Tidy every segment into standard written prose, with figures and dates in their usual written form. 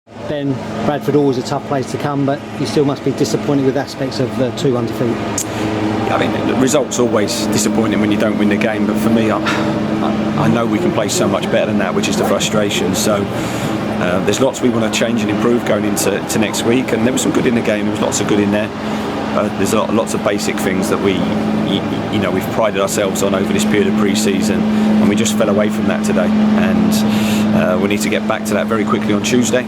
Ben, Bradford always a tough place to come, but you still must be disappointed with aspects of the 2 undefeated. I mean, the result's always disappointing when you don't win the game, but for me, I know we can play so much better than that, which is the frustration. So there's lots we want to change and improve going into next week, and there was some good in the game. There was lots of good in there. There's lots of basic things that we've prided ourselves on over this period of pre-season, and we just fell away from that today. And we need to get back to that very quickly on Tuesday.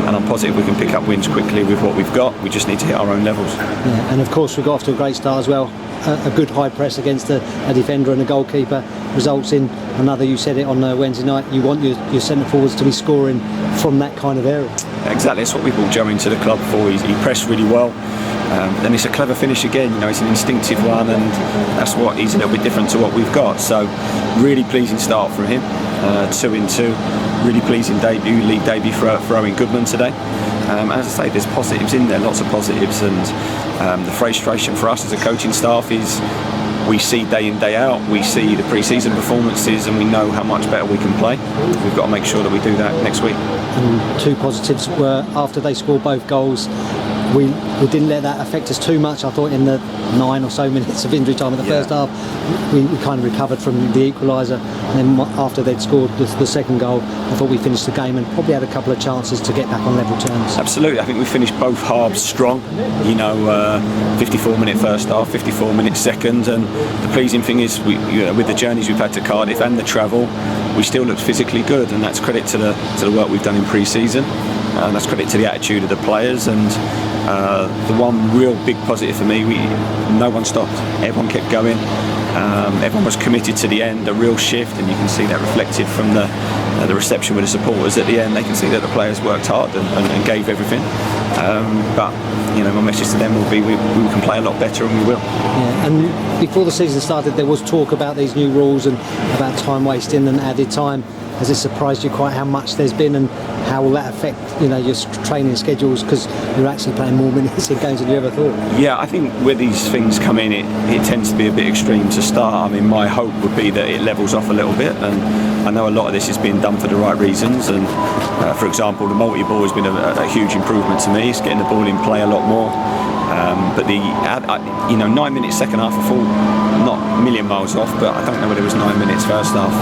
And I'm positive we can pick up wins quickly with what we've got. We just need to hit our own levels. Yeah, and of course we got off to a great start as well. A good high press against a defender and a goalkeeper results in another. You said it on Wednesday night. You want your centre forwards to be scoring from that kind of area. Exactly, that's what we brought Joe into the club for. He pressed really well. And it's a clever finish again. It's an instinctive one, and that's what he's a little bit different to what we've got. So, really pleasing start from him. 2 in 2. Really pleasing debut, league debut for Owen Goodman today. As I say, there's positives in there, lots of positives, and the frustration for us as a coaching staff is we see day in, day out, we see the pre-season performances, and we know how much better we can play. We've got to make sure that we do that next week. And 2 positives were after they scored both goals. We didn't let that affect us too much. I thought in the 9 or so minutes of injury time in the first half, we kind of recovered from the equaliser. And then after they'd scored the second goal, I thought we finished the game and probably had a couple of chances to get back on level terms. Absolutely, I think we finished both halves strong. 54-minute first half, 54-minute second, and the pleasing thing is, with the journeys we've had to Cardiff and the travel, we still looked physically good, and that's credit to the work we've done in pre-season. And that's credit to the attitude of the players, and the one real big positive for me, no one stopped. Everyone kept going. Everyone was committed to the end, a real shift, and you can see that reflected from the reception with the supporters at the end. They can see that the players worked hard and gave everything. But my message to them will be we can play a lot better, and we will. Yeah, and before the season started, there was talk about these new rules and about time wasting and added time. Has it surprised you quite how much there's been, and how will that affect your training schedules, because you're actually playing more minutes in games than you ever thought? Yeah, I think where these things come in, it tends to be a bit extreme to start. I mean, my hope would be that it levels off a little bit, and I know a lot of this is being done for the right reasons. And for example, the multi-ball has been a huge improvement to me. It's getting the ball in play a lot more. But the 9 minutes second half, I thought not a million miles off, but I don't know whether it was 9 minutes first half.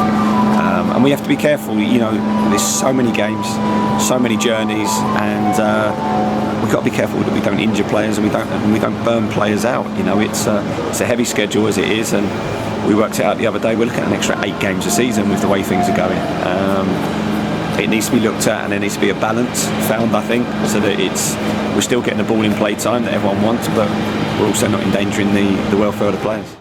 And we have to be careful. There's so many games, so many journeys, and we've got to be careful that we don't injure players and we don't burn players out. It's a heavy schedule as it is, and we worked it out the other day. We're looking at an extra 8 games a season with the way things are going. It needs to be looked at, and there needs to be a balance found, I think, so that we're still getting the ball in play time that everyone wants, but we're also not endangering the welfare of the players.